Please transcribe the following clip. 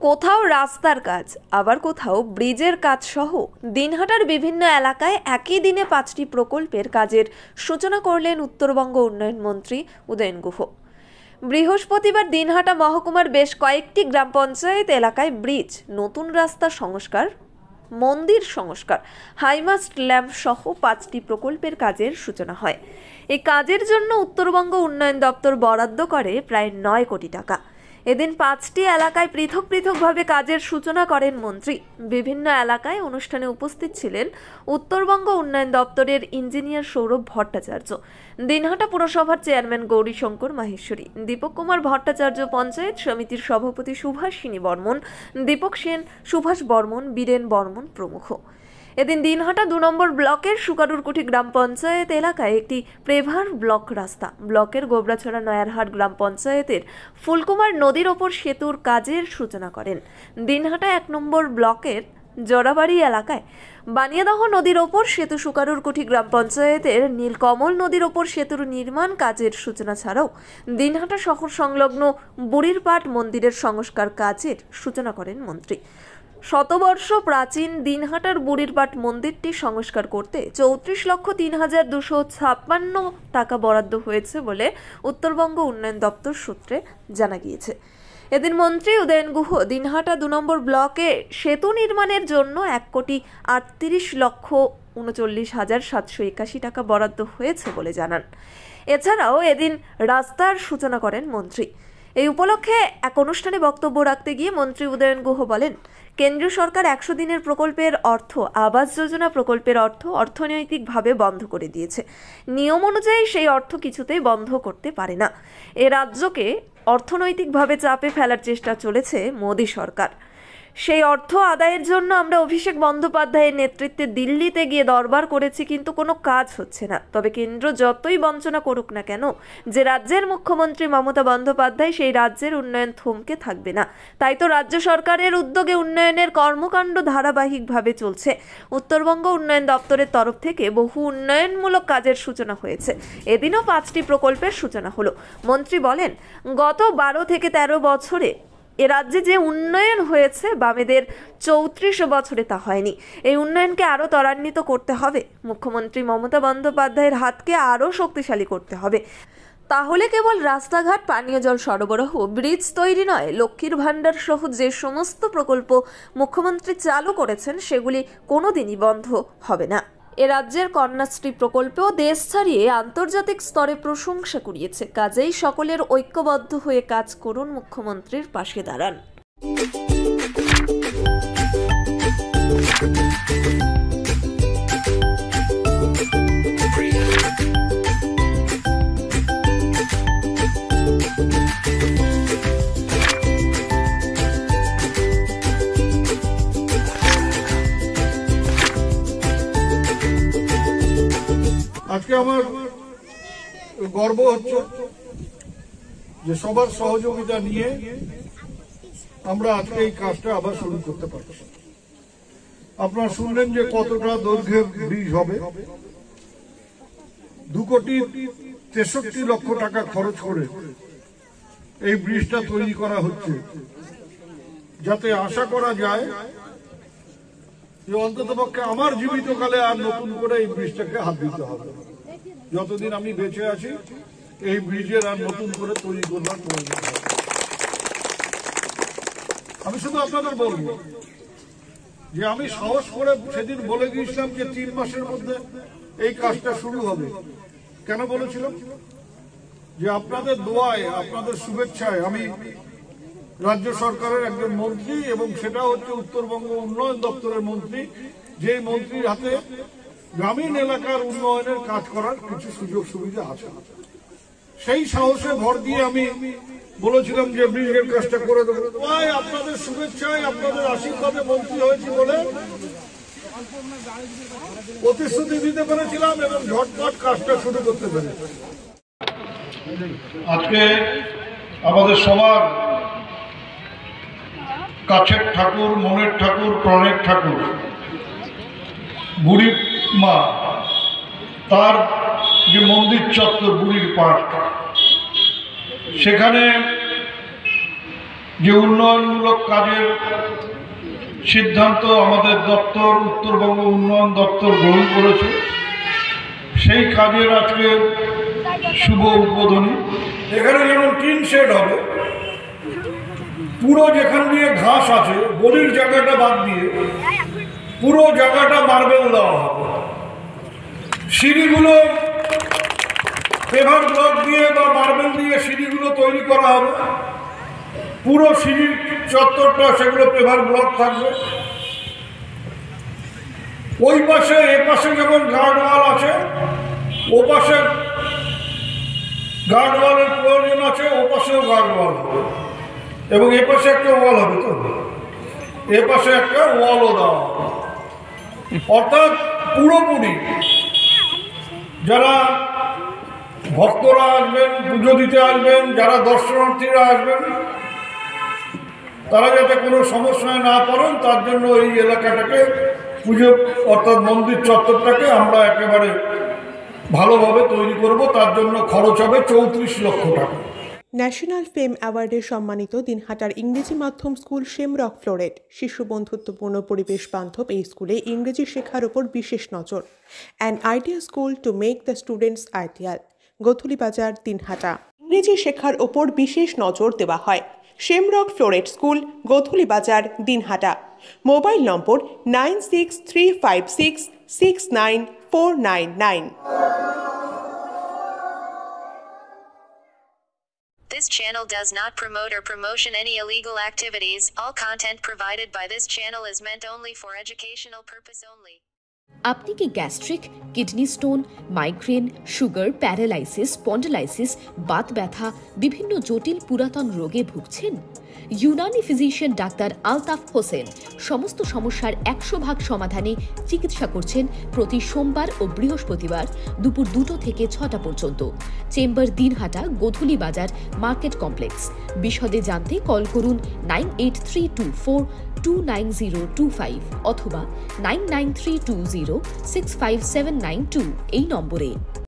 কোথাও রাস্তার কাজ, আবার কোথাও ব্রিজের কাজ সহ দিনহাটার বিভিন্ন এলাকায় একই দিনে 5টি প্রকল্পের কাজের সূচনা করলেন উত্তরবঙ্গ উন্নয়ন মন্ত্রী উদয়ন গুহ। বৃহস্পতিবার দিনহাটা মহকুমার বেশ কয়েকটি গ্রাম পঞ্চায়েত এলাকায় ব্রিজ, নতুন রাস্তা সংস্কার, মন্দির সংস্কার, হাইমাস্ট ল্যাম্প সহ 5টি প্রকল্পের কাজের সূচনা হয়। এই কাজের জন্য উত্তরবঙ্গ উন্নয়ন দপ্তর বরাদ্দ করে প্রায় 9 কোটি টাকা। এদিন 5টি এলাকায় পৃথক পৃথকভাবে কাজের সূচনা করেন মন্ত্রী। বিভিন্ন এলাকায় অনুষ্ঠানে উপস্থিত ছিলেন উত্তরবঙ্গ উন্নয়ন দপ্তরের ইঞ্জিনিয়ার সৌরভ ভট্টাচার্য, দিনহাটা পুরসভার চেয়ারম্যান গৌরীশঙ্কর মাহেশ্বরী, দীপক কুমার ভট্টাচার্য, পঞ্চায়েত সমিতির সভাপতি সুভাষিনী বর্মন, দীপক সেন, সুভাষ বর্মন, বীরেন বর্মন প্রমুখ। এদিন দিনহাটা 2 নম্বর ব্লকের সুকারুরকুঠি গ্রাম পঞ্চায়েত এলাকায় একটি প্রেভার ব্লক রাস্তা, ব্লকের গোবরাছড়া নয়ারহাট গ্রাম পঞ্চায়েতের ফুলকুমার নদীর ওপর সেতুর কাজের সূচনা করেন। দিনহাটা 1 নম্বর ব্লকের জরাবাড়ি এলাকায় বানিয়াদহ নদীর ওপর সেতু, সুকারুরকুঠি গ্রাম পঞ্চায়েতের নীলকমল নদীর ওপর সেতুর নির্মাণ কাজের সূচনা ছাড়াও দিনহাটা শহর সংলগ্ন বুড়িরপাট মন্দিরের সংস্কার কাজের সূচনা করেন মন্ত্রী। শতবর্ষ প্রাচীন দিনহাটার বুড়িরপাট মন্দিরটি সংস্কার করতে 34,03,256 টাকা বরাদ্দ হয়েছে বলে উত্তরবঙ্গ উন্নয়ন দপ্তর সূত্রে জানা গিয়েছে। এদিন মন্ত্রী উদয়ন গুহ দিনহাটা 2 নম্বর ব্লকে সেতু নির্মাণের জন্য 1,38,39,781 টাকা বরাদ্দ হয়েছে বলে জানান। এছাড়াও এদিন রাস্তার সূচনা করেন মন্ত্রী। এই উপলক্ষে এক অনুষ্ঠানে বক্তব্য রাখতে গিয়ে মন্ত্রী উদয়ন গুহ বলেন, কেন্দ্রীয় সরকার 100 দিনের প্রকল্পের অর্থ, আবাস যোজনা প্রকল্পের অর্থ অর্থনৈতিকভাবে বন্ধ করে দিয়েছে। নিয়ম অনুযায়ী সেই অর্থ কিছুতেই বন্ধ করতে পারে না। এ রাজ্যকে অর্থনৈতিকভাবে চাপে ফেলার চেষ্টা চলেছে মোদী সরকার। সেই অর্থ আদায়ের জন্য আমরা অভিষেক বন্দ্যোপাধ্যায়ের নেতৃত্বে দিল্লিতে গিয়ে দরবার করেছি, কিন্তু কোনো কাজ হচ্ছে না। তবে কেন্দ্র যতই বঞ্চনা করুক না কেন, যে রাজ্যের মুখ্যমন্ত্রী মমতা বন্দ্যোপাধ্যায়, সেই রাজ্যের উন্নয়ন থমকে থাকবে না। তাই তো রাজ্য সরকারের উদ্যোগে উন্নয়নের কর্মকাণ্ড ধারাবাহিকভাবে চলছে। উত্তরবঙ্গ উন্নয়ন দপ্তরের তরফ থেকে বহু উন্নয়নমূলক কাজের সূচনা হয়েছে। এদিনও 5টি প্রকল্পের সূচনা হলো। মন্ত্রী বলেন, গত 12 থেকে 13 বছরে এ রাজ্যে যে উন্নয়ন হয়েছে, বামেদের 34 বছরে তা হয়নি। এই উন্নয়নকে আরও ত্বরান্বিত করতে হবে। মুখ্যমন্ত্রী মমতা বন্দ্যোপাধ্যায়ের হাতকে আরও শক্তিশালী করতে হবে। তাহলে কেবল রাস্তাঘাট, পানীয় জল সরবরাহ, ব্রিজ তৈরি নয়, লক্ষ্মীর ভাণ্ডার সহ যে সমস্ত প্রকল্প মুখ্যমন্ত্রী চালু করেছেন সেগুলি কোনোদিনই বন্ধ হবে না। এ রাজ্যের কন্যাশ্রী প্রকল্পেও দেশ ছাড়িয়ে আন্তর্জাতিক স্তরে প্রশংসা কুড়িয়েছে। কাজেই সকলের ঐক্যবদ্ধ হয়ে কাজ করুন, মুখ্যমন্ত্রীর পাশে দাঁড়ান। আজকে আমার গর্ব হচ্ছে যে সবার সহযোগিতা নিয়ে আমরা আজকে এই কাজটা আবার শুরু করতে পারছি। আপনারা শুনলেন যে কতটা দৈর্ঘ্যের ব্রিজ হবে। 2,63,00,000 টাকা খরচ করে এই ব্রিজটা তৈরি করা হচ্ছে, যাতে আশা করা যায় যে অন্ততপক্ষে আমার জীবিতকালে আর নতুন করে এই ব্রিজটাকে হাত দিতে হবে। যতদিন আমি বেঁচে আছি এই ব্রিজের আর নতুন করে তৈরি করবার প্রয়োজন হবে। আমি শুধু আপনাদের বলবো যে আমি সাহস করে সেদিন বলে গিয়েছিলাম যে 3 মাসের মধ্যে এই কাজটা শুরু হবে। কেন বলেছিলাম? যে আপনাদের দোয়ায়, আপনাদের শুভেচ্ছায় আমি রাজ্য সরকারের একজন মন্ত্রী, এবং সেটা হচ্ছে উত্তরবঙ্গ উন্নয়ন দপ্তরের মন্ত্রী, যে মন্ত্রীর হাতে গ্রামীণ এলাকার উন্নয়নের কাজ করার কিছু সুযোগ সুবিধা আছে। সেই সাহসে ভর দিয়ে আমি বলেছিলাম যে ব্রিজের কাজটা করে দেবো। আপনাদের শুভেচ্ছায়, আপনাদের আশীর্বাদে মন্ত্রী হয়েছি বলে প্রতিশ্রুতি দিতে পেরেছিলাম এবং ঝটপট কাজটা শুরু করতে পেরেছি। আজকে আমাদের সবার কাছের ঠাকুর, মনের ঠাকুর, প্রাণের ঠাকুর বুড়ি মা, তার যে মন্দির চত্বর বুড়িরপাট, সেখানে যে উন্নয়নমূলক কাজের সিদ্ধান্ত আমাদের দপ্তর, উত্তরবঙ্গ উন্নয়ন দপ্তর গ্রহণ করেছে, সেই কাজের আজকে শুভ উদ্বোধনী। এখানে যেমন টিন শেড হবে, পুরো যেখান দিয়ে ঘাস আছে গলির জায়গাটা বাদ দিয়ে পুরো জায়গাটা মার্বেল দেওয়া হবে। সিঁড়িগুলো পেভার ব্লক দিয়ে বা মার্বেল দিয়ে সিঁড়িগুলো তৈরি করা হবে। পুরো সিঁড়ির চত্বরটা সেগুলো পেভার ব্লক থাকবে। ওই পাশে এ পাশে যেমন গার্ডওয়াল আছে, ও পাশে গার্ডওয়ালের প্রয়োজন আছে, ও পাশেও গার্ডওয়াল হবে এবং এ পাশে একটা ওয়াল হবে। তো এ পাশে একটা ওয়ালও দেওয়া হবে। অর্থাৎ পুরোপুরি যারা ভক্তরা আসবেন, পুজো দিতে আসবেন, যারা দর্শনার্থীরা আসবেন, তারা যাতে কোনো সমস্যায় না পড়েন তার জন্য এই এলাকাটাকে পুজো অর্থাৎ মন্দির চত্বরটাকে আমরা একেবারে ভালোভাবে তৈরি করব। তার জন্য খরচ হবে 34 লক্ষ টাকা। ন্যাশনাল ফেম অ্যাওয়ার্ডে সম্মানিত দিনহাটার ইংরেজি মাধ্যম স্কুল শেমরক ফ্লোরেট। শিশু বন্ধুত্বপূর্ণ পরিবেশ বান্ধব এই স্কুলে ইংরেজি শেখার ওপর বিশেষ নজর। An idea school to make the students ideal. Gothulibazar, Dinhata. ইংরেজি শেখার ওপর বিশেষ নজর দেওয়া হয়। Shamrock Floret school, Gothulibazar, Dinhata. Mobile number 9635669499। This channel does not promote or promotion any illegal activities. All content provided by this channel is meant only for educational purpose only. আপনি কি gastric, kidney stone, migraine, sugar, paralysis, spondylosis, Baat ব্যথা, বিভিন্ন জটিল পুরাতন রোগে ভুগছেন? Unani physician doctor Altaf Hossain সমস্ত সমস্যার 100% সমাধানে চিকিৎসা করছেন প্রতি সোমবার ও বৃহস্পতিবার দুপুর 2টো থেকে 6টা পর্যন্ত। Chamber Dinhata, Godhulibazar, market complex. বিশদে জানতে কল করুন 9832429025 অথবা 9932065792 এই নম্বরে।